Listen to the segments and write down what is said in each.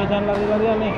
jangan lari-larian nih.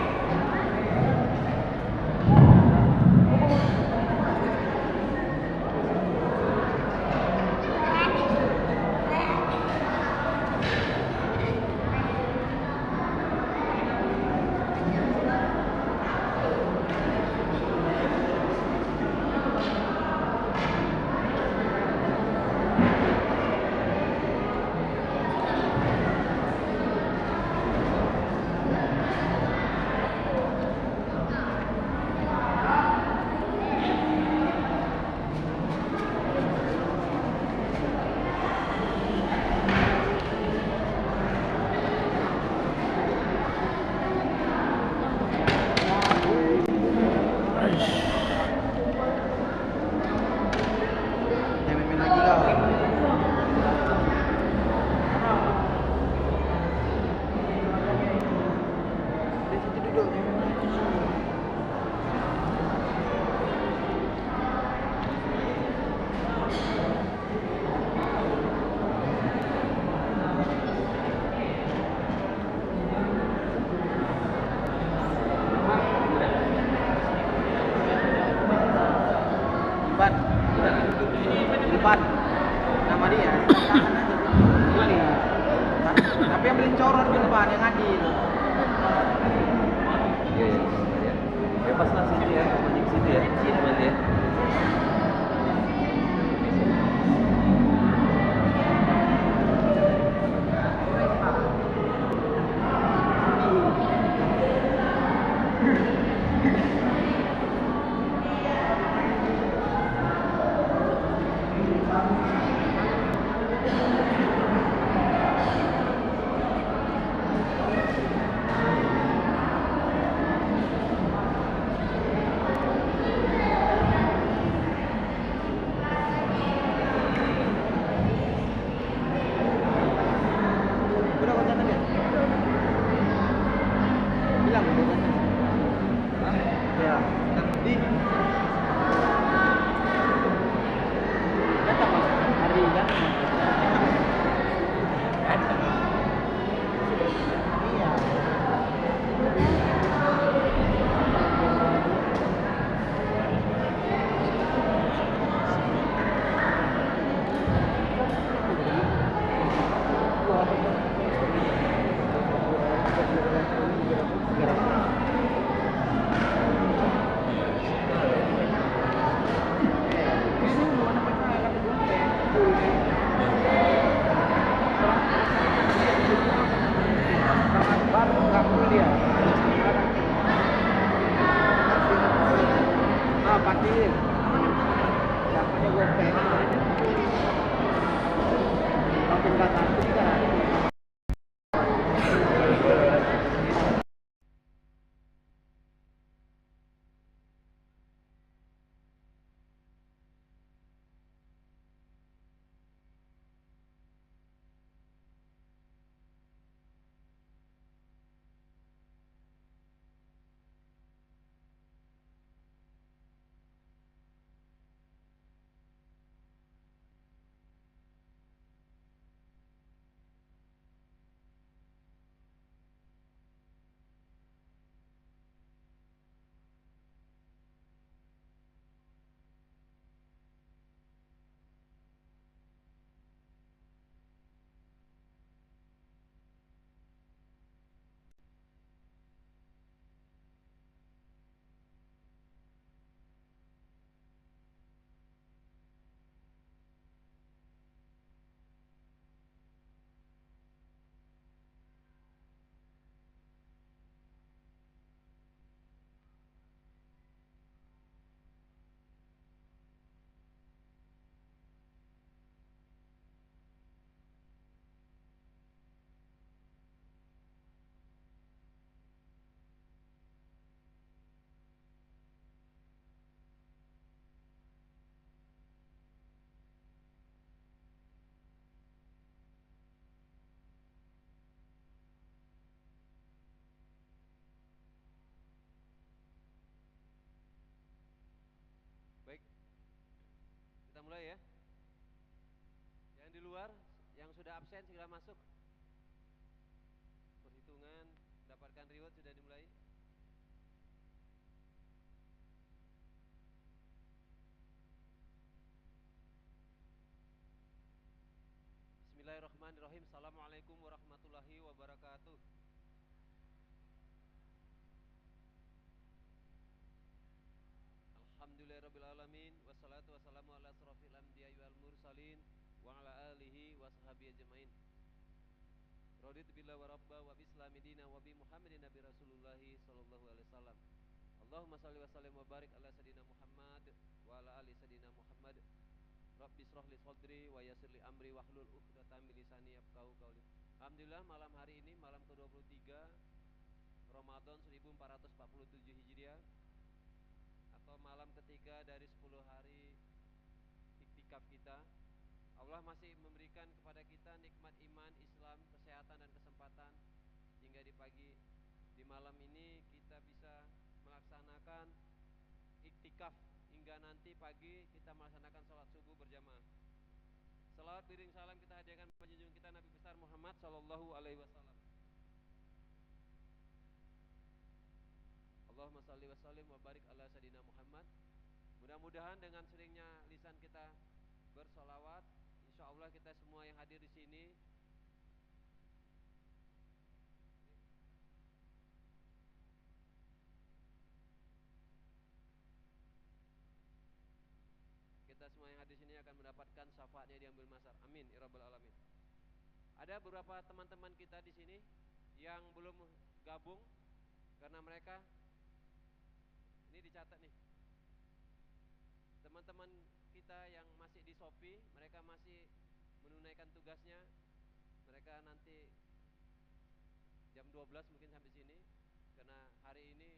Depan nama dia tahan aja ini tapi yang melincoran di depan yang adil. Iya ya, bebas lah sini ya, di situ ya, aman ya. Baik, kita mulai ya. Yang di luar, yang sudah absen segera masuk. Perhitungan dapat Silakan reward sudah dimulai. Bismillahirrahmanirrahim. Assalamualaikum warahmatullahi wabarakatuh. Alhamdulillahirrabbilalamin. Wassalatu wassalamu ala asrafil anbiya'i wal mursalin wa ala alihi wa sahbihi ajma'in. Raditu billahi wa rabba wa bislami dina wa bi Muhammadin nabi Rasulullahi sallallahu alaihi wasallam. Allahumma salli wa sallim wa barik ala sayidina Muhammad wa ala ali sayidina Muhammad. Rabbi shrah li sadri wa yassir li amri wahlul 'uqdatam min lisani yafqahu qawli. Alhamdulillah, malam hari ini malam ke-23 Ramadan 1447 Hijriah atau malam ketiga dari 10 hari iktikaf kita. Allah masih memberikan kepada kita nikmat iman, Islam, kesehatan dan kesempatan hingga di malam ini kita bisa melaksanakan iktikaf hingga nanti pagi kita melaksanakan sholat subuh berjamaah. Salawat beriring salam kita hadiahkan kepada junjungan kita Nabi besar Muhammad sallallahu alaihi wasallam. Allahumma salli wa sallim wa barik ala sayidina Muhammad. Mudah-mudahan dengan seringnya lisan kita bersolawat, insya Allah kita semua yang hadir di sini akan mendapatkan syafaatnya di ambil masar. Amin ya rabbal alamin. Ada beberapa teman-teman kita di sini yang belum gabung karena mereka ini dicatat nih. Teman-teman kita yang masih di Shopee, mereka masih menunaikan tugasnya. Mereka nanti jam 12 mungkin sampai sini karena hari ini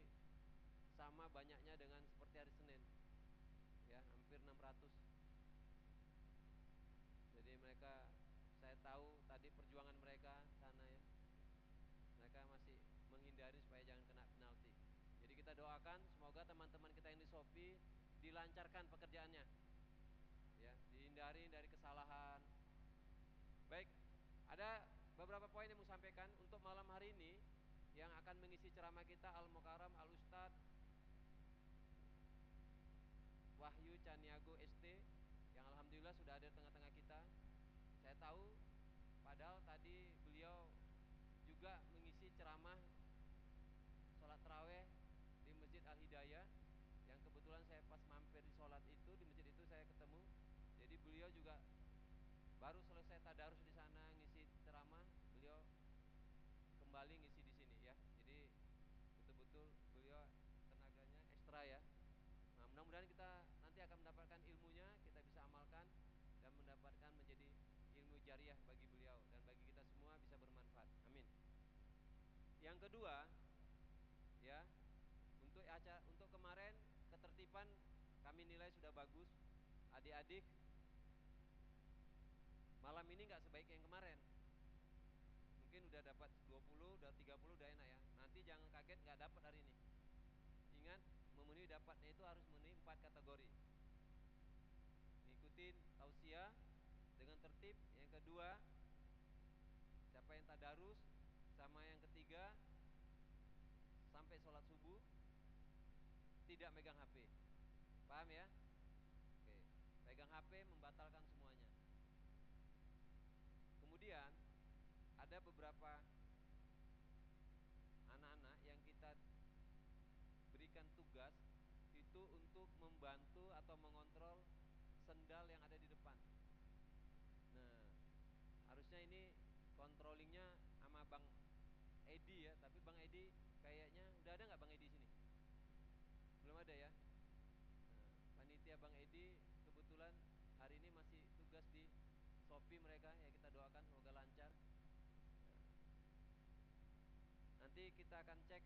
sama banyaknya dengan seperti hari Senin. Ya, hampir 600. Jadi mereka, saya tahu tadi perjuangan mereka sana ya. Mereka masih menghindari supaya jangan kena penalti. Jadi kita doakan semoga teman-teman kita yang di Shopee dilancarkan pekerjaannya. Ya, dihindari dari kesalahan. Baik, ada beberapa poin yang mau sampaikan untuk malam hari ini yang akan mengisi ceramah kita Al-Mukarram Al-Ustad Wahyu Caniago ST yang alhamdulillah sudah ada di tengah-tengah kita. Saya tahu padahal tadi beliau juga mengisi ceramah sholat taraweh di Masjid Al-Hidayah yang kebetulan saya pas mampir di sholat itu, di masjid itu saya ketemu. Jadi beliau juga baru selesai tadarus di sana ngisi ceramah, beliau kembali ngisi di sini ya. Jadi betul-betul beliau tenaganya ekstra ya. Nah, mudah-mudahan kita nanti akan mendapatkan ilmunya, kita bisa amalkan dan mendapatkan menjadi ilmu jariah bagi beliau dan bagi kita semua bisa bermanfaat. Amin. Yang kedua, ya, untuk kemarin ketertiban kami nilai sudah bagus. Adik-adik, malam ini nggak sebaik yang kemarin. Mungkin udah dapat 20, udah 30 udah enak ya. Nanti jangan kaget nggak dapat hari ini. Ingat, memenuhi dapatnya itu harus memenuhi 4 kategori. Ngikutin tausiah dengan tertib. Yang kedua, siapa yang tadarus. Sama yang ketiga, sampai sholat subuh tidak megang HP. Paham ya? Oke. Pegang HP membatalkan semuanya. Kemudian ada beberapa anak-anak yang kita berikan tugas itu untuk membantu atau mengontrol sendal yang ada di depan. Nah, harusnya ini controllingnya sama Bang Edi ya, tapi Bang Edi kayaknya udah ada nggak Bang Edi sini? Belum ada ya. Nah, panitia Bang Edi kebetulan hari ini masih tugas di Shopee mereka ya, kita doakan semoga lancar. Nanti kita akan cek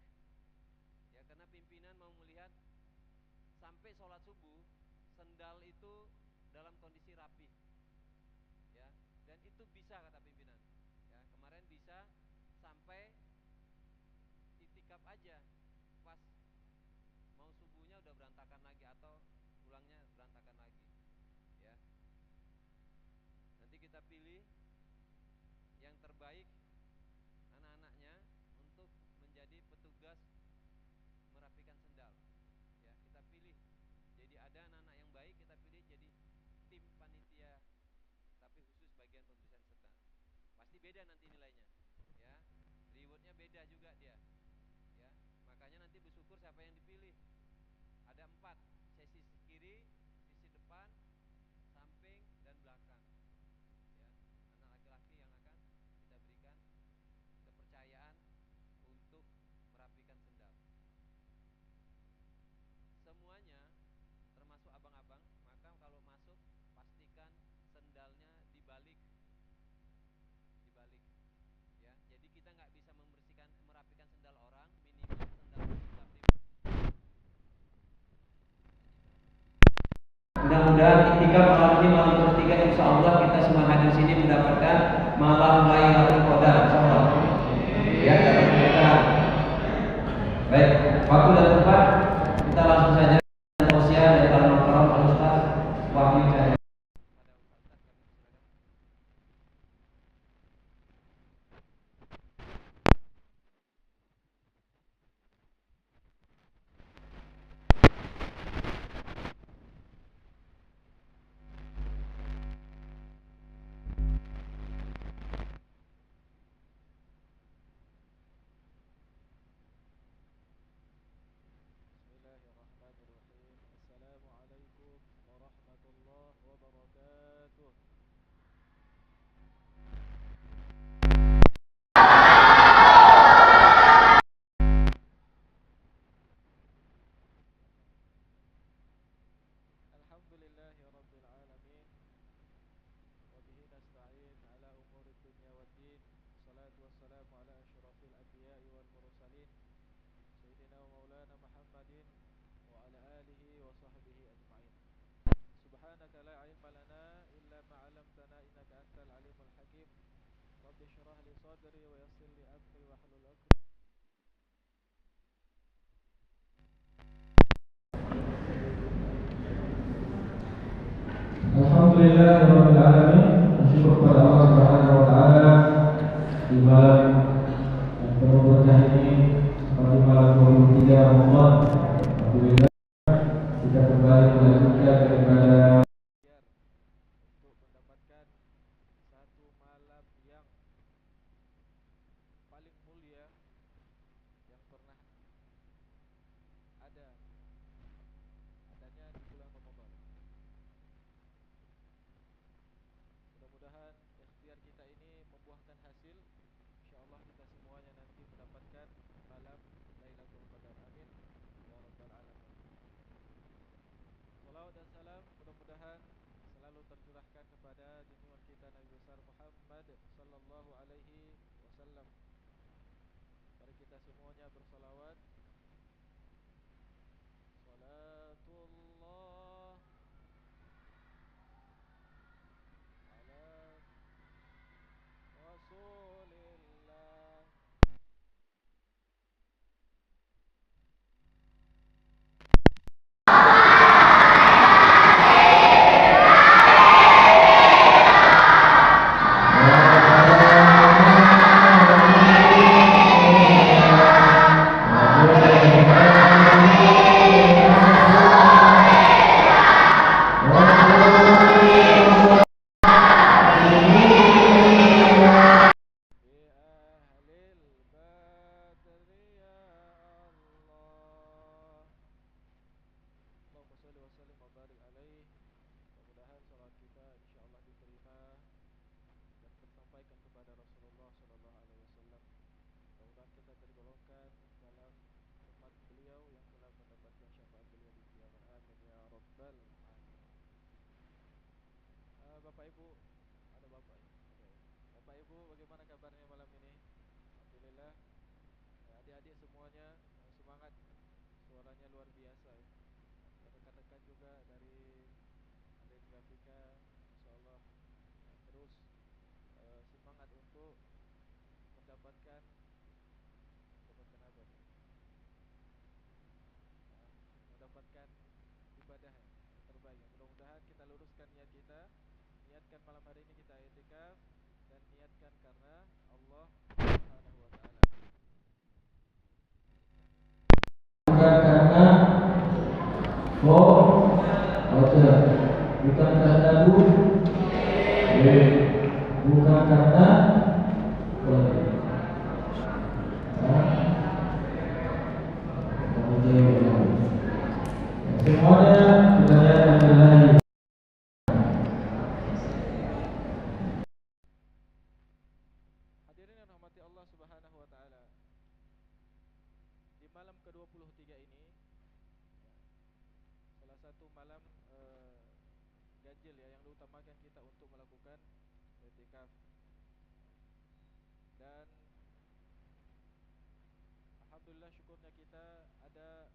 ya, karena pimpinan mau melihat sampai sholat subuh sendal itu dalam kondisi rapi ya, dan itu bisa kata pimpinan ya, kemarin bisa sampai itikaf aja pas mau subuhnya udah berantakan lagi atau pulangnya berantakan lagi ya. Nanti kita pilih yang terbaik anak-anaknya untuk menjadi pasti beda nanti nilainya. Ya, rewardnya beda juga dia. Ya, makanya nanti bersyukur siapa yang dipilih. Ada 4, sisi kiri, sisi depan, samping, dan belakang. Ya, anak laki-laki yang akan kita berikan kepercayaan untuk merapikan sendal. Semuanya termasuk abang-abang, maka kalau masuk pastikan sendalnya dibalik. Ya, jadi kita nggak bisa merapikan sendal orang, minimal sendal kita pribadi. Mudah-mudahan ketika malam ini malam ketiga, insya Allah kita semua hadir sini mendapatkan malam Lailatul Qadar, insyaallah. Ya, dalam pernikahan. Baik, waktu dan tempat kita langsung saja tausiah dari Al Ustaz Wahyu Cahaya. Bismillahirrahmanirrahim. Assalamualaikum warahmatullahi wabarakatuh. Alhamdulillahirabbil alamin. Wa bihi nasta'in ala umurid dunya waddin. Wassalatu wassalamu ala asyrafil anbiya'i wal mursalin. Sayyidina wa maulana Muhammadin wa ala alihi wa sahbihi ajma'in. Subhanaka la ilma lana illa ma 'allamtana innaka antal alimul hakim. Rabbi shrah li sadri wa yassir li amri wa hlul 'uqdatam. Alhamdulillahirabbil alamin. Bersyukur kepada Allah Subhanahu wa taala di malam yang penuh berkah ini, seperti malam 23 Ramadan. Alhamdulillah kita kembali melanjutkan daripada Untuk mendapatkan satu malam yang paling mulia yang pernah adanya di bulan Ramadan. Mudah-mudahan ikhtiar kita ini membuahkan hasil. Insyaallah kita semuanya nanti mendapatkan malam Lailatul Qadar. Amin ya rabbal alamin. Salawat dan salam mudah-mudahan selalu tercurahkan kepada junjungan kita Nabi besar Muhammad sallallahu alaihi wasallam. Mari kita semuanya bersalawat. Salatullah ala Rasulillah. Bapak Ibu, ada Bapak ya? Bapak Ibu, bagaimana kabarnya malam ini? Alhamdulillah. Adik-adik semuanya semangat, suaranya luar biasa ya. Rekan-rekan juga dari Adik Grafika, insyaallah terus semangat untuk mendapatkan apa nih? Mendapatkan ibadah yang terbaik. Mudah-mudahan kita luruskan niat kita. Niatkan malam hari ini kita i'tikaf dan niatkan karena Allah Subhanahu wa taala. bukan karena bukan karena bukan karena Semuanya pertanyaan adalah Hadirin yang rahmati Allah Subhanahu wa taala. Di malam ke-23 ini salah satu malam ganjil ya yang diutamakan kita untuk melakukan i'tikaf. Dan alhamdulillah syukurnya kita ada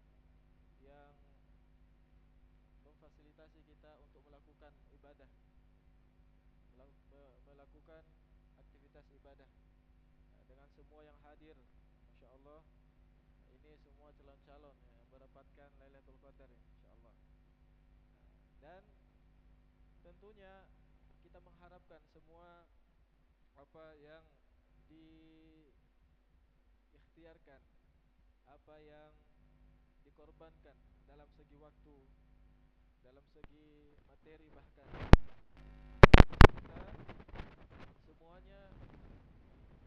yang memfasilitasi kita untuk melakukan ibadah, melakukan aktivitas ibadah dengan semua yang hadir. Masya Allah, ini semua calon-calon yang mendapatkan Lailatul Qadar insyaallah. Dan tentunya kita mengharapkan semua apa yang diikhtiarkan, apa yang dikorbankan dalam segi waktu, dalam segi materi, bahkan kita semuanya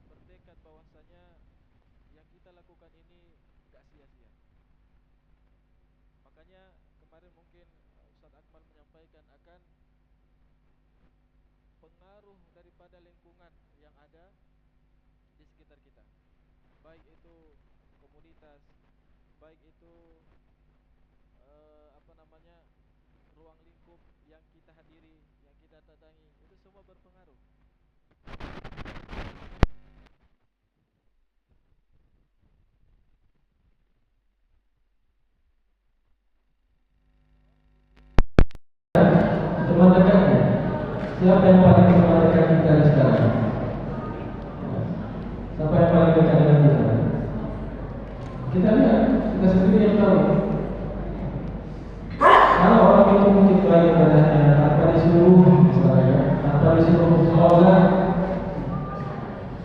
bertekad bahwasanya yang kita lakukan ini gak sia-sia. Makanya kemarin mungkin Ustadz Akmal menyampaikan akan pengaruh daripada lingkungan yang ada di sekitar kita, baik itu komunitas, baik itu ruang lingkup yang kita hadiri, yang kita datangi, itu semua berpengaruh. teman dekatnya. Siapa yang paling teman dekat kita sekarang? Siapa yang paling dekat dengan kita? Kita lihat, kita sendiri yang tahu. Kalau orang itu mungkin baik ibadahnya tanpa disuruh, misalnya, tanpa disuruh sholat,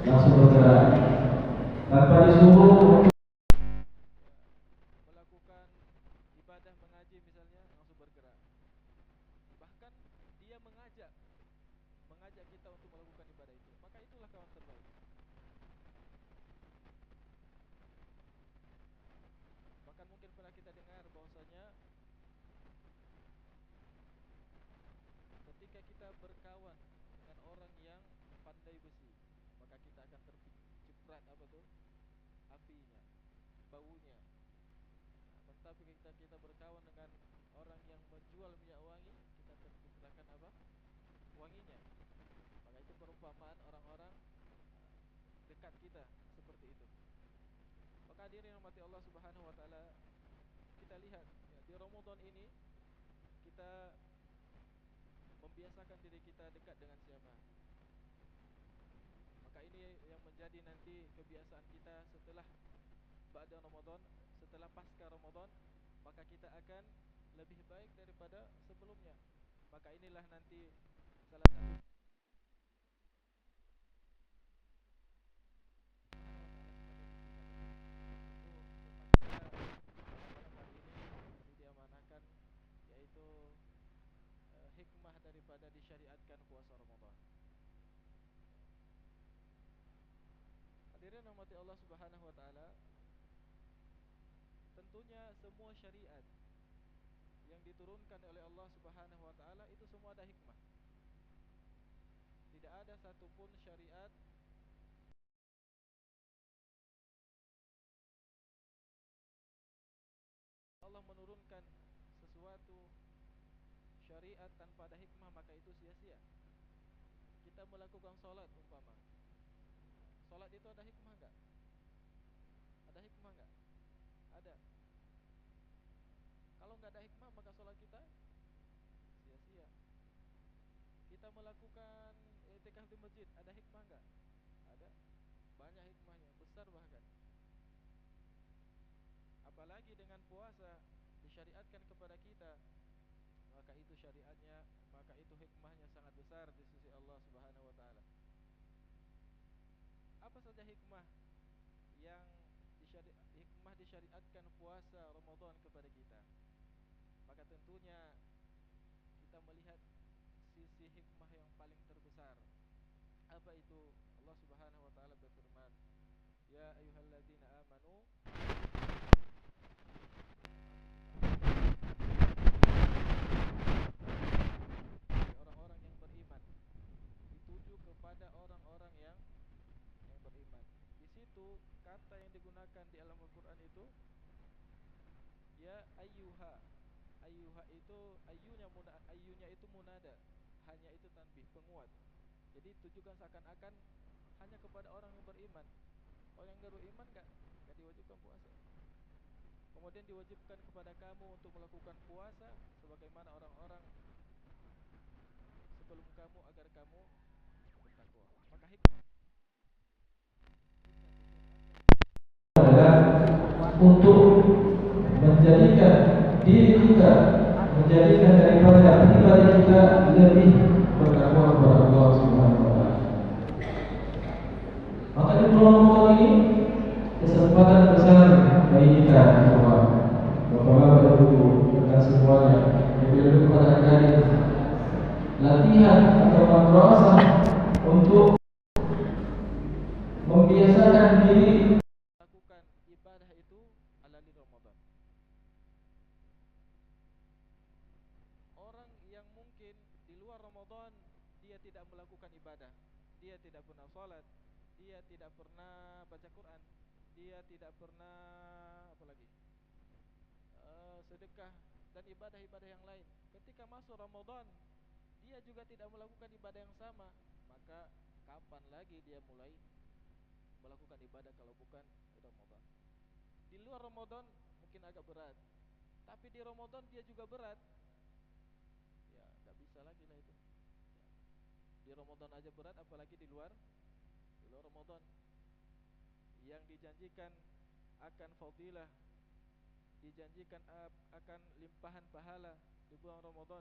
langsung bergerak. Tanpa disuruh Melakukan ibadah mengaji misalnya, langsung bergerak. Bahkan dia mengajak kita untuk melakukan ibadah itu, maka itulah kawan terbaik. Bahkan mungkin pernah kita dengar bahwasanya ketika kita berkawan dengan orang yang pandai besi, maka kita akan terciprat apinya, baunya. Tetapi kita berkawan dengan orang yang menjual minyak wangi, kita terciptakan wanginya. Maka itu perumpamaan orang-orang dekat kita seperti itu. Maka hadirin yang mati Allah Subhanahu wa taala, kita lihat ya, di Ramadan ini kita membiasakan diri kita dekat dengan siapa. Maka ini yang menjadi nanti kebiasaan kita setelah ba'da Ramadan, setelah pasca Ramadan, maka kita akan lebih baik daripada sebelumnya. Maka inilah nanti salah satu diamanahkan, yaitu hikmah daripada disyariatkan puasa Ramadan. Hadirin rahmati Allah Subhanahu wa taala, tentunya semua syariat yang diturunkan oleh Allah Subhanahu wa taala itu semua ada hikmah. Tidak ada satupun syariat Allah menurunkan sesuatu syariat tanpa ada hikmah, maka itu sia-sia. Kita melakukan sholat umpama, sholat itu ada hikmah enggak? Ada hikmah enggak? Ada. Kalau enggak ada hikmah, maka sholat kita sia-sia. Kita melakukan i'tikaf di masjid, ada hikmah enggak? Ada. Banyak hikmahnya, besar bahkan. Apalagi dengan puasa disyariatkan kepada kita, maka itu syariatnya, maka itu hikmahnya sangat besar di sisi Allah Subhanahu wa taala. Apa saja hikmah yang hikmah disyariatkan puasa Ramadan kepada kita? Maka tentunya kita melihat sisi hikmah yang paling terbesar. Apa itu? Allah Subhanahu wa taala berfirman, Ya ayyuhalladzina amanu orang-orang yang beriman, dituju kepada orang-orang yang beriman. Di situ kata yang digunakan di dalam Al-Qur'an itu ya ayyuha. Ayyuha itu ayyunya itu munada. Hanya itu tanbih penguat. Jadi tujukan seakan-akan hanya kepada orang yang beriman. Orang yang beriman enggak diwajibkan puasa. Kemudian diwajibkan kepada kamu untuk melakukan puasa sebagaimana orang-orang sebelum kamu agar kamu bertakwa. Maka hikmah adalah untuk menjadikan diri kita, menjadikan daripada pribadi kita lebih bertakwa kepada Allah Subhanahu wa taala. Maka di bulan Ramadan ini kesempatan besar bagi kita semua, Bapak-bapak, Ibu, rekan semuanya, yang lebih kepada adik-adik, latihan atau madrasah untuk membiasakan diri lakukan ibadah itu ala di Ramadan. Orang yang mungkin di luar Ramadan dia tidak melakukan ibadah, dia tidak pernah sholat, dia tidak pernah baca Quran, dia tidak pernah sedekah dan ibadah-ibadah yang lain. Ketika masuk Ramadan, dia juga tidak melakukan ibadah yang sama. Maka kapan lagi dia mulai melakukan ibadah kalau bukan di Ramadan? Di luar Ramadan mungkin agak berat, tapi di Ramadan dia juga berat. Ya, nggak bisa lagi lah itu. Di Ramadan aja berat, apalagi di luar Ramadan. Yang dijanjikan akan fadilah, dijanjikan akan limpahan pahala di bulan Ramadan,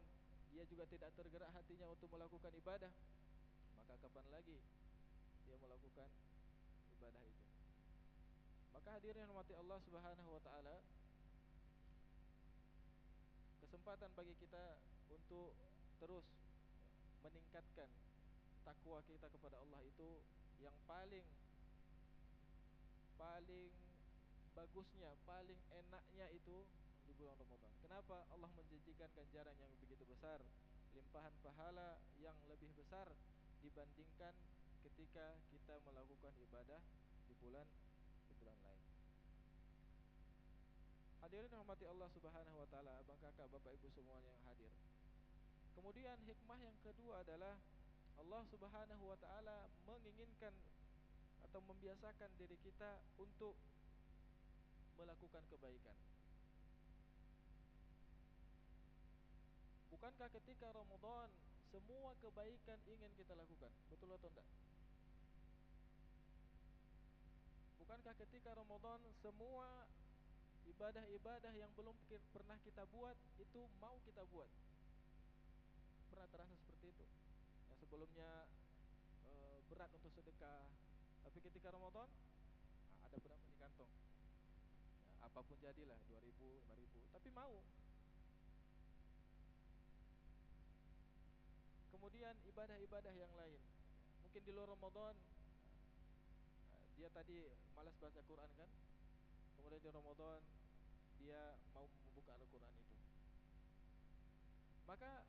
dia juga tidak tergerak hatinya untuk melakukan ibadah. Maka kapan lagi dia melakukan ibadah itu? Maka hadirin rahmati Allah Subhanahu wa taala, kesempatan bagi kita untuk terus meningkatkan takwa kita kepada Allah itu yang paling bagusnya, paling enaknya itu di bulan Ramadan. Kenapa? Allah menjanjikan ganjaran yang begitu besar, limpahan pahala yang lebih besar dibandingkan ketika kita melakukan ibadah di bulan lain. Hadirin rahmati Allah Subhanahu wa taala, abang kakak, bapak ibu semuanya yang hadir. Kemudian hikmah yang kedua adalah Allah Subhanahu wa taala menginginkan atau membiasakan diri kita untuk melakukan kebaikan. Bukankah ketika Ramadan semua kebaikan ingin kita lakukan? Betul atau enggak? Bukankah ketika Ramadan semua ibadah-ibadah yang belum pernah kita buat itu mau kita buat? Pernah terasa seperti itu? Yang sebelumnya berat untuk sedekah, tapi ketika Ramadan ada berapa di kantong? Ya, apapun jadilah, 2.000, 5.000, tapi mau. Kemudian ibadah-ibadah yang lain, mungkin di luar Ramadan dia tadi malas baca Quran kan, kemudian di Ramadan dia mau membuka Al-Quran itu. Maka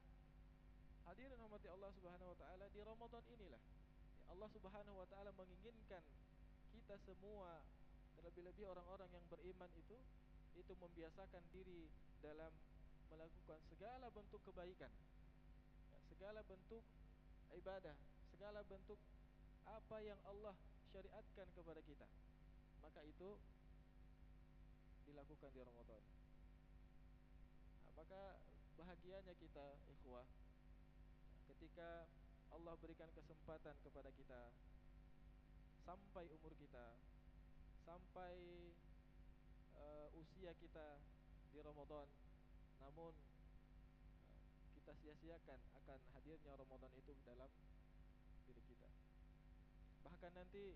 hadirin rahmati Allah Subhanahu wa taala, di Ramadan inilah Allah Subhanahu wa taala menginginkan kita semua, terlebih-lebih orang-orang yang beriman itu membiasakan diri dalam melakukan segala bentuk kebaikan, segala bentuk ibadah, segala bentuk apa yang Allah syariatkan kepada kita. Maka itu dilakukan di Ramadan. Maka bahagianya kita ikhwah ketika Allah berikan kesempatan kepada kita sampai umur kita, sampai usia kita di Ramadan, namun kita sia-siakan akan hadirnya Ramadan itu dalam diri kita. Bahkan nanti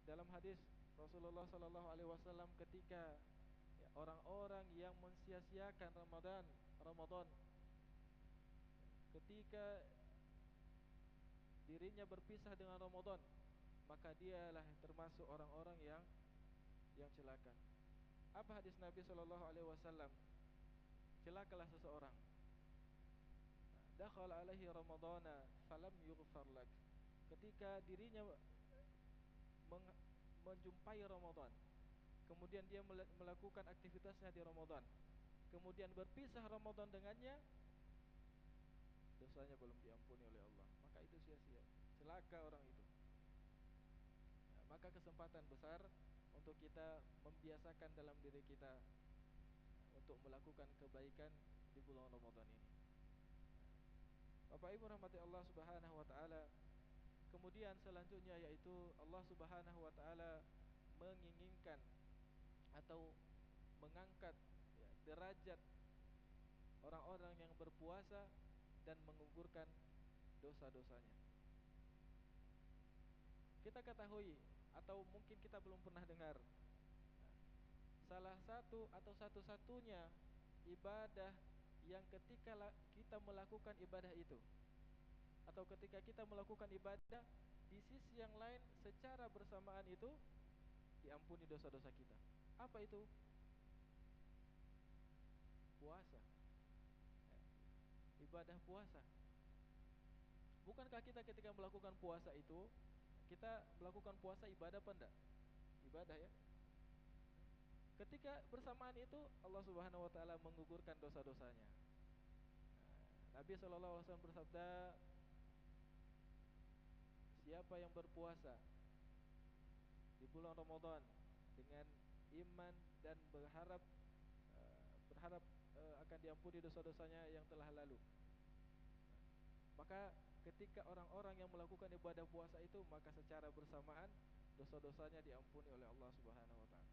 dalam hadis Rasulullah sallallahu alaihi wasallam ketika orang-orang yang mensia-siakan Ramadan, ketika dirinya berpisah dengan Ramadan, maka dialah termasuk orang-orang yang celaka. Apa hadis Nabi sallallahu alaihi wasallam? Celakalah seseorang, dakhala alaihi ramadhana falam yughfar lak. Ketika dirinya menjumpai Ramadan, kemudian dia melakukan aktivitasnya di Ramadan, kemudian berpisah Ramadan dengannya, dosanya belum diampuni oleh Allah, maka itu sia-sia, celaka orang itu. Maka kesempatan besar untuk kita membiasakan dalam diri kita untuk melakukan kebaikan di bulan Ramadan ini. Bapak Ibu rahmati Allah Subhanahu wa taala. Kemudian selanjutnya yaitu Allah Subhanahu wa taala menginginkan atau mengangkat derajat orang-orang yang berpuasa dan menggugurkan dosa-dosanya. Kita ketahui atau mungkin kita belum pernah dengar, salah satu atau satu-satunya ibadah yang ketika kita melakukan ibadah itu, atau ketika kita melakukan ibadah, di sisi yang lain secara bersamaan itu diampuni dosa-dosa kita. Apa itu? Puasa. Ibadah puasa. Bukankah kita ketika melakukan puasa itu, kita melakukan puasa ibadah apa enggak? Ibadah ya. Ketika bersamaan itu Allah Subhanahu wa taala menggugurkan dosa-dosanya. Nabi sallallahu alaihi wasallam bersabda, siapa yang berpuasa di bulan Ramadan dengan iman dan berharap akan diampuni dosa-dosanya yang telah lalu, maka ketika orang-orang yang melakukan ibadah puasa itu, maka secara bersamaan dosa-dosanya diampuni oleh Allah Subhanahu wa taala.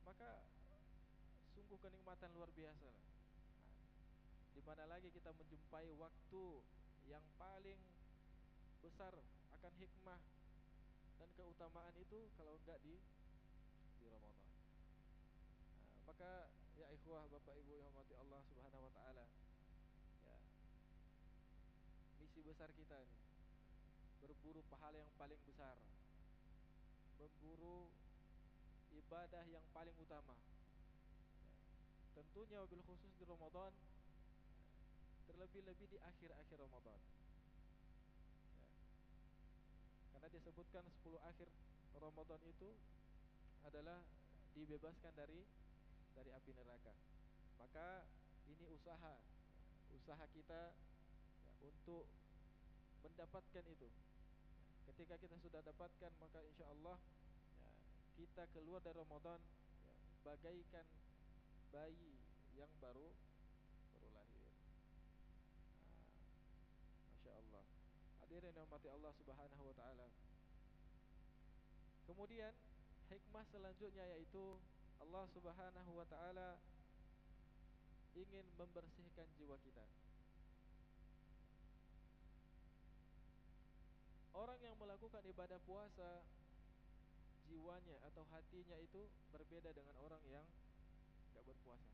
Maka sungguh kenikmatan luar biasa lah. Di mana lagi kita menjumpai waktu yang paling besar akan hikmah dan keutamaan itu kalau enggak di Ramadan. Maka ya ikhwah, Bapak Ibu yang hormati Allah Subhanahu wa taala, ya, misi besar kita ini berburu pahala yang paling besar, memburu ibadah yang paling utama. Tentunya wabil khusus di Ramadan, terlebih-lebih di akhir-akhir Ramadan. Karena disebutkan 10 akhir Ramadan itu adalah dibebaskan dari api neraka. Maka ini usaha kita untuk mendapatkan itu. Ketika kita sudah dapatkan, maka insya Allah kita keluar dari Ramadan bagaikan bayi yang baru lahir. Masya Allah. Hadirin yang mati Allah Subhanahu wa taala. Kemudian hikmah selanjutnya yaitu Allah Subhanahu wa taala ingin membersihkan jiwa kita. Orang yang melakukan ibadah puasa, jiwanya atau hatinya itu berbeda dengan orang yang tidak berpuasa.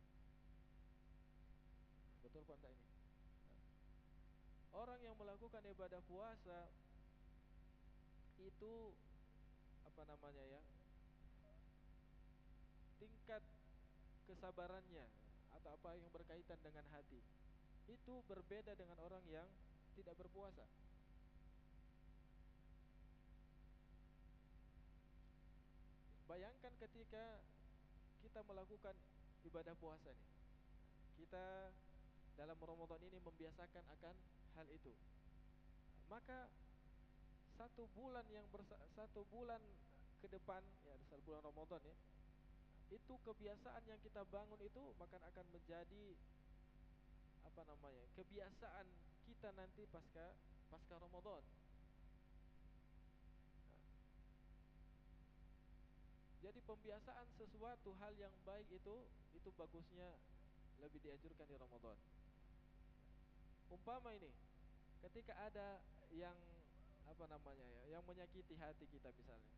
Betul apa enggak ini? Orang yang melakukan ibadah puasa itu tingkat kesabarannya atau apa yang berkaitan dengan hati itu berbeda dengan orang yang tidak berpuasa. Bayangkan ketika kita melakukan ibadah puasa nih, kita dalam Ramadan ini membiasakan akan hal itu, maka satu bulan ke depan ya, di bulan Ramadan ya, itu kebiasaan yang kita bangun itu maka akan menjadi kebiasaan kita nanti pasca Ramadan. Jadi pembiasaan sesuatu hal yang baik itu bagusnya lebih dianjurkan di Ramadan. Umpama ini, ketika ada yang yang menyakiti hati kita misalnya,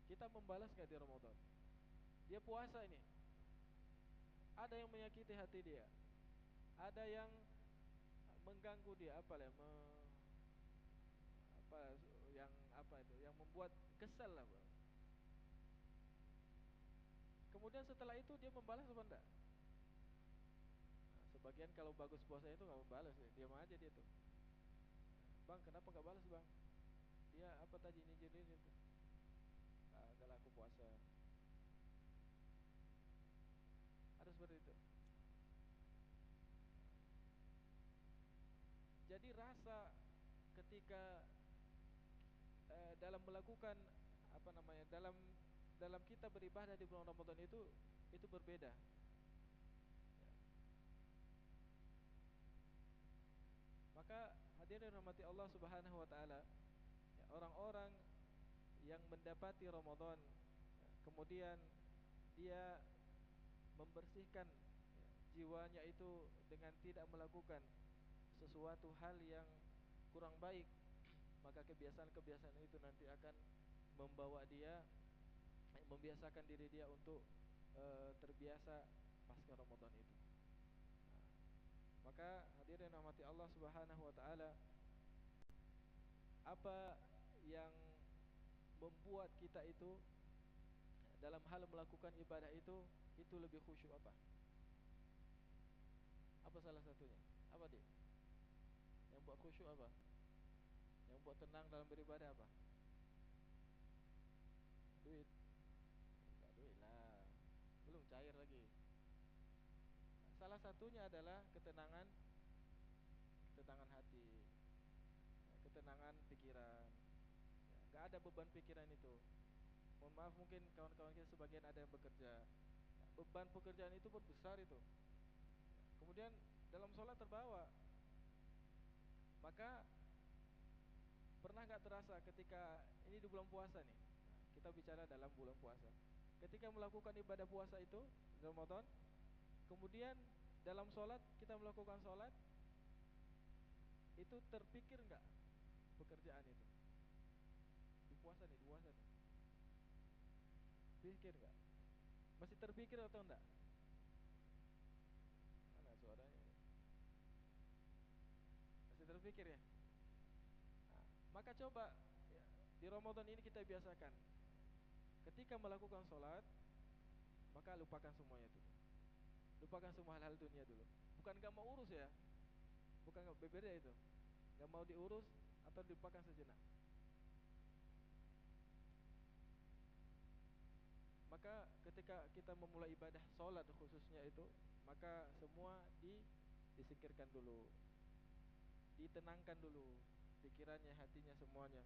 kita membalas nggak di Ramadan? Dia puasa ini, ada yang menyakiti hati dia, ada yang mengganggu dia, apa itu, yang membuat kesal lah, Bang. Kemudian setelah itu dia membalas apa enggak? Nah, sebagian kalau bagus puasa itu nggak membalas, ya. Diam aja dia tuh. Bang, kenapa nggak balas, Bang? Dia apa tadi ini itu? Ah, nggak laku puasa. Ada seperti itu. Jadi rasa ketika dalam melakukan apa namanya, dalam kita beribadah di bulan Ramadan itu berbeda. Ya. Maka hadirin rahmati Allah Subhanahu wa taala, ya, orang-orang yang mendapati Ramadan, ya, kemudian dia membersihkan, ya, jiwanya itu dengan tidak melakukan sesuatu hal yang kurang baik, maka kebiasaan-kebiasaan itu nanti akan membawa dia, membiasakan diri dia untuk terbiasa pasca Ramadan itu. Nah, maka hadirin rahmati Allah Subhanahu wa taala, apa yang membuat kita itu dalam hal melakukan ibadah itu lebih khusyuk apa? Apa salah satunya? Apa dia? Yang buat khusyuk apa? Yang buat tenang dalam beribadah apa? Duit. Enggak duit lah. Belum cair lagi. Salah satunya adalah ketenangan hati, ketenangan pikiran. Ya, enggak ada beban pikiran itu. Mohon maaf, mungkin kawan-kawan kita sebagian ada yang bekerja. Ya, beban pekerjaan itu pun besar itu. Kemudian dalam sholat terbawa. Maka pernah nggak terasa ketika ini di bulan puasa nih? Nah, kita bicara dalam bulan puasa. Ketika melakukan ibadah puasa itu Ramadan, kemudian dalam sholat kita melakukan sholat, itu terpikir nggak pekerjaan itu? Di puasa nih, pikir nggak? Masih terpikir atau enggak? Mana suaranya? Masih terpikir ya? Nah, maka coba, ya, di Ramadan ini kita biasakan, ketika melakukan sholat, maka lupakan semuanya dulu. Lupakan semua hal-hal dunia dulu. Bukan gak mau urus ya, bukan gak, berbeda itu. Gak mau diurus atau dilupakan sejenak. Maka ketika kita memulai ibadah sholat khususnya itu, maka semua disingkirkan dulu, ditenangkan dulu pikirannya, hatinya, semuanya.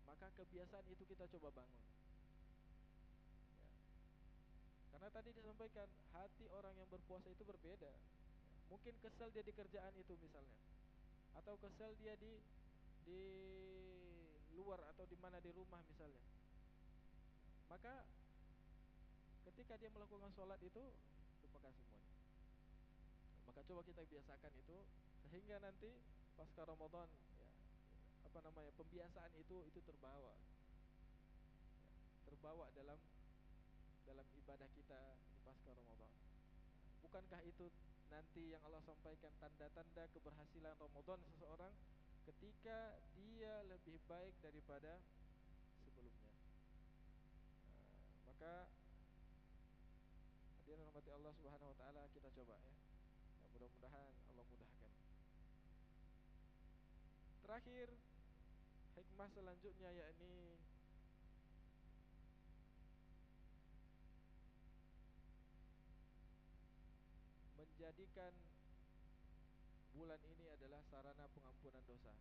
Maka kebiasaan itu kita coba bangun, ya. Karena tadi disampaikan, hati orang yang berpuasa itu berbeda. Mungkin kesel dia di kerjaan itu misalnya, atau kesel dia di luar atau di mana, di rumah misalnya. Maka ketika dia melakukan sholat itu, lupakan semuanya. Maka coba kita biasakan itu, sehingga nanti pasca Ramadan, ya, apa namanya, pembiasaan itu terbawa, ya, terbawa dalam ibadah kita di pasca Ramadan. Bukankah itu nanti yang Allah sampaikan tanda-tanda keberhasilan Ramadan seseorang ketika dia lebih baik daripada sebelumnya. Maka hadirin rahmati Allah Subhanahu wa taala, kita coba ya. Ya, mudah-mudahan Allah mudahkan. Terakhir, hikmah selanjutnya yakni menjadikan bulan ini adalah sarana pengampunan dosa.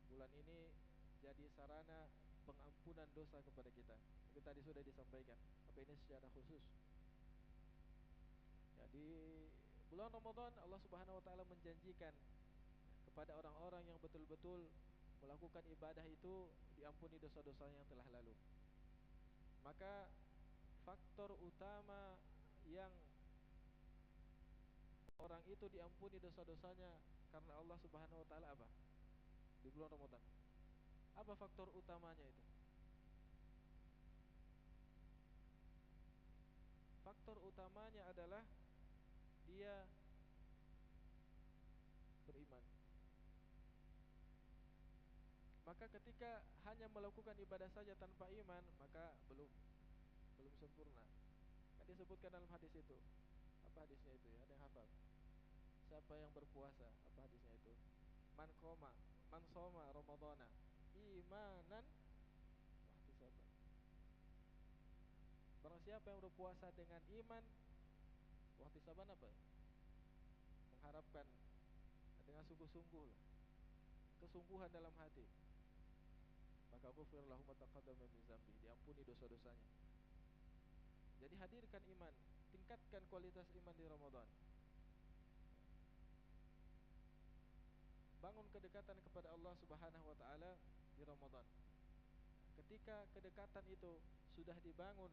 Bulan ini jadi sarana pengampunan dosa kepada kita. Itu tadi sudah disampaikan, tapi ini secara khusus. Ya, di bulan Ramadan Allah Subhanahu wa taala menjanjikan kepada orang-orang yang betul-betul melakukan ibadah itu diampuni dosa-dosanya yang telah lalu. Maka faktor utama yang orang itu diampuni dosa-dosanya karena Allah Subhanahu wa taala apa? Di bulan Ramadan. Apa faktor utamanya itu? Faktor utamanya adalah dia beriman. Maka ketika hanya melakukan ibadah saja tanpa iman, maka belum sempurna. Kan disebutkan dalam hadis itu. Apa hadisnya itu ya? Ada yang hafal? Siapa yang berpuasa? Apa hadisnya itu? Man shoma Ramadhana imanan wahtisaban. Barang siapa yang berpuasa dengan iman, wahtisaban apa? Mengharapkan dengan sungguh-sungguh lah, kesungguhan dalam hati, maka ghufir lahu ma taqaddama min dzambi, diampuni dosa-dosanya. Jadi hadirkan iman, tingkatkan kualitas iman di Ramadan. Bangun kedekatan kepada Allah Subhanahu wa taala di Ramadan. Ketika kedekatan itu sudah dibangun,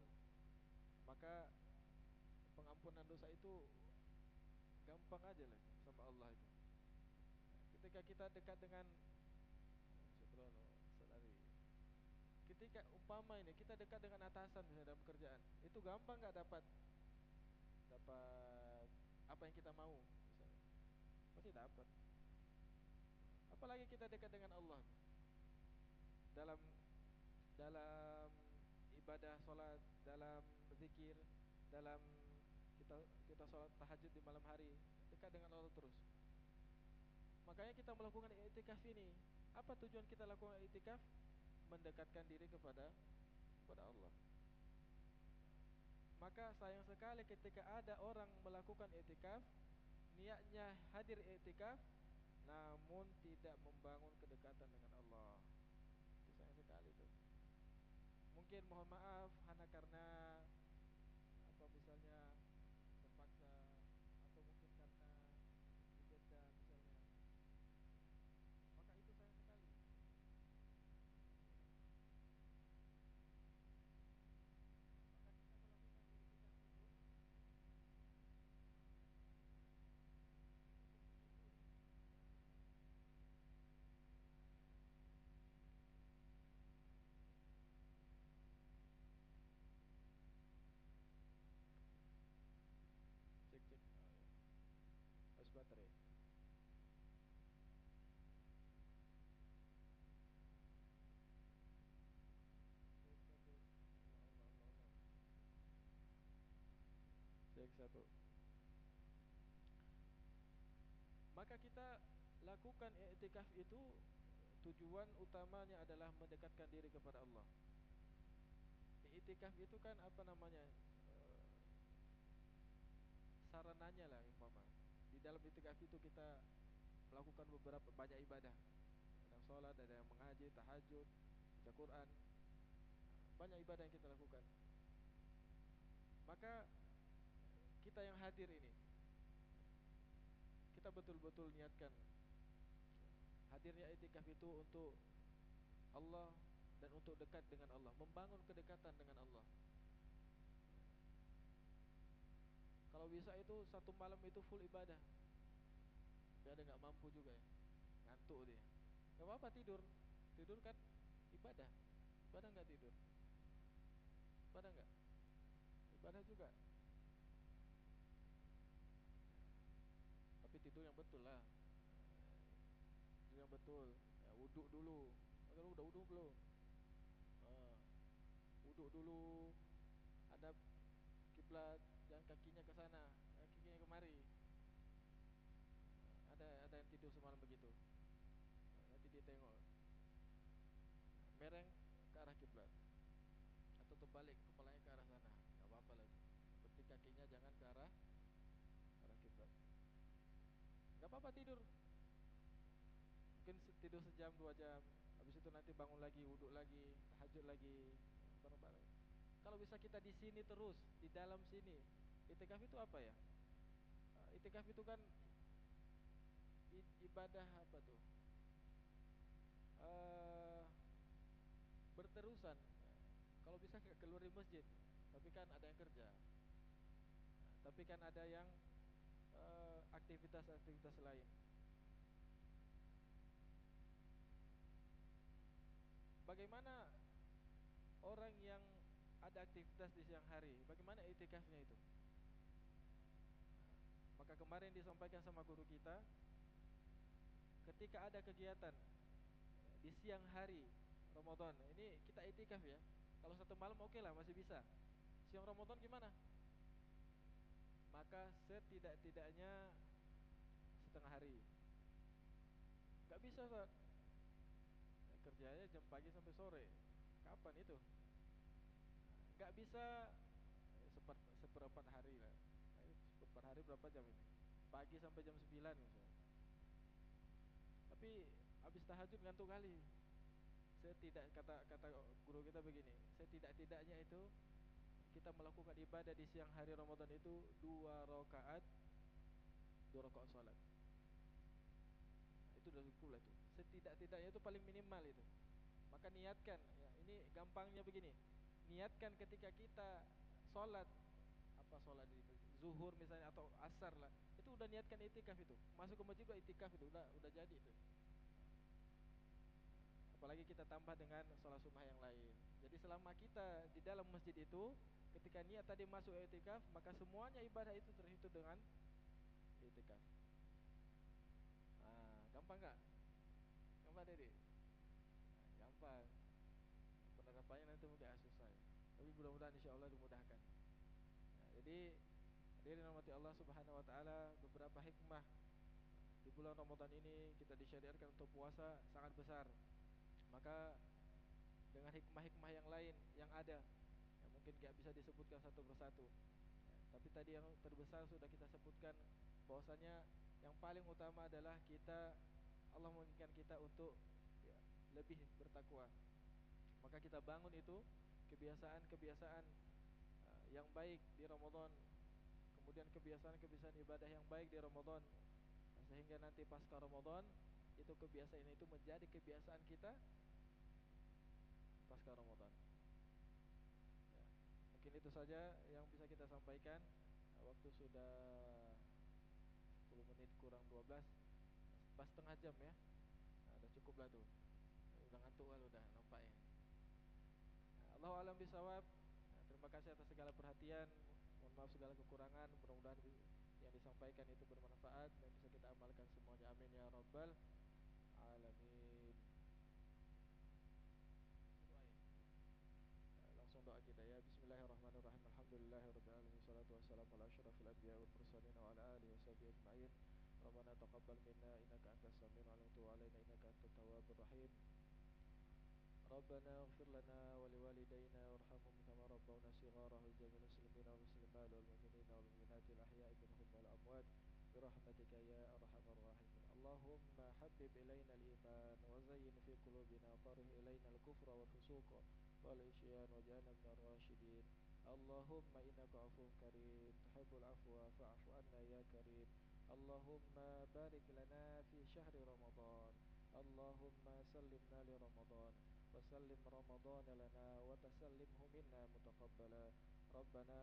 maka pengampunan dosa itu gampang aja lah sama Allah itu. Ketika kita dekat dengan ketika umpama ini kita dekat dengan atasan misalnya dalam pekerjaan, itu gampang nggak dapat apa yang kita mau misalnya. Pasti dapat. Apalagi kita dekat dengan Allah dalam dalam ibadah salat, dalam zikir, dalam kita salat tahajud di malam hari, dekat dengan Allah terus. Makanya kita melakukan i'tikaf ini. Apa tujuan kita lakukan i'tikaf? Mendekatkan diri kepada Allah. Maka sayang sekali ketika ada orang melakukan i'tikaf, niatnya hadir i'tikaf, namun tidak membangun kedekatan dengan Allah. Itu sayang sekali itu. Mungkin mohon maaf hanya karena apa misalnya terpaksa, atau mungkin karena didenda misalnya. Maka itu sayang sekali. Maka kita melakukan i'tikaf itu cek. Oh, ya. Harus baterai. Cek satu. Maka kita lakukan i'tikaf itu tujuan utamanya adalah mendekatkan diri kepada Allah. I'tikaf itu kan apa namanya? Sarananya lah umpama. Di dalam i'tikaf itu kita melakukan beberapa banyak ibadah. Ada yang sholat, ada yang mengaji, tahajud, baca Quran. Banyak ibadah yang kita lakukan. Maka kita yang hadir ini, kita betul-betul niatkan hadirnya i'tikaf itu untuk Allah dan untuk dekat dengan Allah, membangun kedekatan dengan Allah. Kalau bisa itu satu malam itu full ibadah. Tapi ada nggak mampu juga ya, ngantuk dia. Gak apa-apa tidur kan ibadah. Ibadah nggak tidur? Ibadah nggak? Ibadah juga. Tapi tidur yang betul lah. Tidur yang betul. Ya, wuduk dulu. Kalau udah wuduk belum? Wuduk dulu. Ada kiblat, jangan kakinya ke sana, kakinya kemari. Ada yang tidur semalam begitu. Nanti dia tengok mereng ke arah kiblat atau terbalik kepalanya ke arah sana, nggak apa-apa lagi. Penting kakinya jangan ke arah kiblat. Nggak apa-apa tidur. Mungkin tidur sejam 2 jam. Habis itu nanti bangun lagi, wuduk lagi, tahajud lagi, bareng-bareng. Kalau bisa kita di sini terus, di dalam sini. I'tikaf itu apa ya? I'tikaf itu kan ibadah apa tuh? Berterusan. Kalau bisa nggak keluar di masjid, tapi kan ada yang kerja, tapi kan ada yang aktivitas-aktivitas lain. Bagaimana orang yang ada aktivitas di siang hari, bagaimana i'tikafnya itu? Maka kemarin disampaikan sama guru kita, ketika ada kegiatan di di siang hari Ramadan. Ini kita itikaf ya. Kalau satu malam oke lah, masih bisa. Siang Ramadan gimana? Maka setidak-tidaknya setengah hari. Gak bisa Ustaz. Kerjanya jam pagi sampai sore. Kapan itu? Gak bisa seperempat hari lah. Seperempat hari berapa jam ini? Pagi sampai jam 9 misalnya. Tapi habis tahajud ngantuk kali. Kata guru kita begini, setidak-tidaknya itu kita melakukan ibadah di siang hari Ramadan itu 2 rakaat salat. Itu udah cukup lah itu. Setidak-tidaknya itu paling minimal itu. Maka niatkan ya, ini gampangnya begini. Niatkan ketika kita salat, apa salat di zuhur misalnya atau asar lah, itu udah niatkan itikaf itu. Masuk ke masjid udah itikaf itu, udah jadi itu. Apalagi kita tambah dengan sholat sunnah yang lain. Jadi selama kita di dalam masjid itu, ketika niat tadi masuk i'tikaf, maka semuanya ibadah itu terhitung dengan i'tikaf. Gampang gak? Gampang Dede? Gampang. Penerapannya nanti mungkin agak susah ya. Tapi mudah-mudahan insya Allah dimudahkan. Jadi hadirin rahmati Allah Subhanahu Wa Taala, beberapa hikmah di bulan Ramadan ini kita disyariatkan untuk puasa sangat besar. Maka dengan hikmah-hikmah yang lain yang ada, yang mungkin gak bisa disebutkan satu persatu ya, tapi tadi yang terbesar sudah kita sebutkan, bahwasanya yang paling utama adalah Allah menginginkan kita untuk ya, lebih bertakwa. Maka kita bangun itu kebiasaan-kebiasaan yang baik di Ramadan, kemudian kebiasaan-kebiasaan ibadah yang baik di Ramadan, sehingga nanti pasca Ramadan itu kebiasaan itu menjadi kebiasaan kita pasca Ramadan ya. Mungkin itu saja yang bisa kita sampaikan. Waktu sudah 10 menit kurang 12, pas setengah jam ya. Udah cukup lah tuh. Udah ngantuk lah udah nampaknya. Allahu a'lam bishawab. Terima kasih atas segala perhatian. Mohon maaf segala kekurangan. Mudah-mudahan yang disampaikan itu bermanfaat dan bisa kita amalkan semuanya. Amin ya rabbal alamin. Langsung doa kita ya. Bismillahirrahmanirrahim. Alhamdulillahirabbil alamin. Wassalatu wassalamu ala asyrafil anbiya'i wal mursalin wa ala alihi washabihi ajma'in. Rabbana taqabbal minna innaka antas samiul alim wa tub 'alaina innaka antat tawwabur rahim. Rabbana ighfir lana wa liwalidayna warhamhum kama rabbawna shighara wal jami'il muslimina wal muslimat wal mu'minina wal mu'minati al ahya'i minhum wal amwat birahmatika ya arhamar rahimin. Allahumma habbib ilaina al iman wa zayyin fi qulubina wa karih ilaina al kufra wal fusuqa wal isyan waj'alna minar rasyidin. Allahumma innaka 'afuwwun karim tuhibbul 'afwa fa'fu 'anna ya karim. Allahumma barik lana fi syahri Ramadan. Allahumma sallimna li Ramadan wa sallim Ramadan lana wa tasallimhu minna mutaqabbala. Rabbana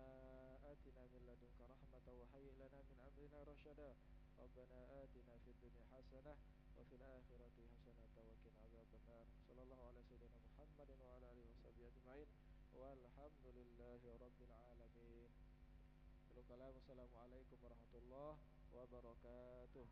atina min ladunka rahmatan wa hayyi lana min amrina rasyada. Rabbana atina fid dunya hasanah wa fil akhirati hasanatan wa qina adzabannar. Sallallahu ala sayyidina Muhammadin wa ala alihi washabihi ajma'in. Walhamdulillahi rabbil alamin. Assalamualaikum warahmatullahi wabarakatuh.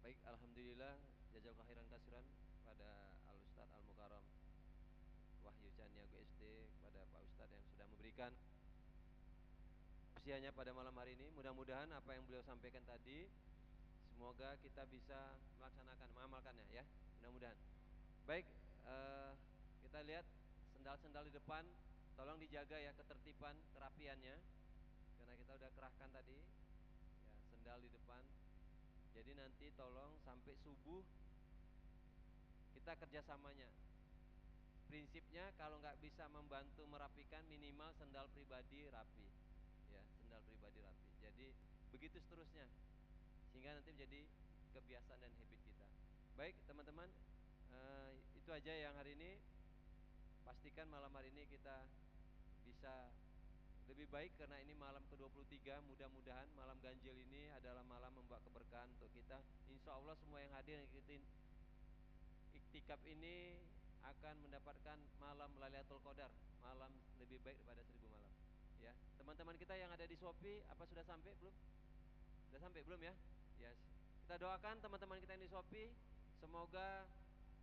Baik, alhamdulillah, jazakallahu khairan kasiran pada Al Ustaz Al Mukarram Wahyu Caniago SD, kepada Pak Ustaz yang sudah memberikan usianya pada malam hari ini. Mudah-mudahan apa yang beliau sampaikan tadi semoga kita bisa melaksanakan, mengamalkannya ya. Mudah-mudahan. Baik, kita lihat sendal-sendal di depan, tolong dijaga ya ketertiban, kerapiannya, karena kita udah kerahkan tadi ya, sendal di depan. Jadi nanti tolong sampai subuh kita kerjasamanya. Prinsipnya kalau nggak bisa membantu merapikan, minimal sendal pribadi rapi, ya sendal pribadi rapi. Jadi begitu seterusnya, sehingga nanti menjadi kebiasaan dan habit kita. Baik teman-teman, itu aja yang hari ini. Pastikan malam hari ini kita bisa lebih baik karena ini malam ke-23. Mudah-mudahan malam ganjil ini adalah malam membawa keberkahan untuk kita. Insya Allah semua yang hadir yang ikutin iktikaf ini akan mendapatkan malam Lailatul Qadar, malam lebih baik daripada 1000 malam. Ya, teman-teman kita yang ada di Shopee, apa sudah sampai belum? Sudah sampai belum ya? Yes. Kita doakan teman-teman kita yang di Shopee, semoga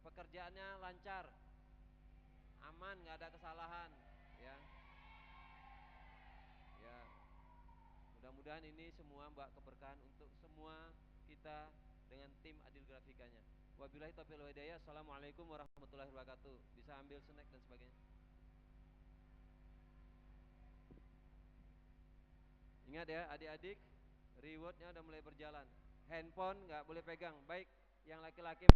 pekerjaannya lancar, aman, nggak ada kesalahan, ya. Ya, mudah-mudahan ini semua mbak keberkahan untuk semua kita dengan tim Adil Grafikanya. Wabillahi taufiq wal hidayah. Assalamualaikum warahmatullahi wabarakatuh. Bisa ambil snack dan sebagainya. Ingat ya adik-adik, rewardnya udah mulai berjalan. Handphone nggak boleh pegang, baik yang laki-laki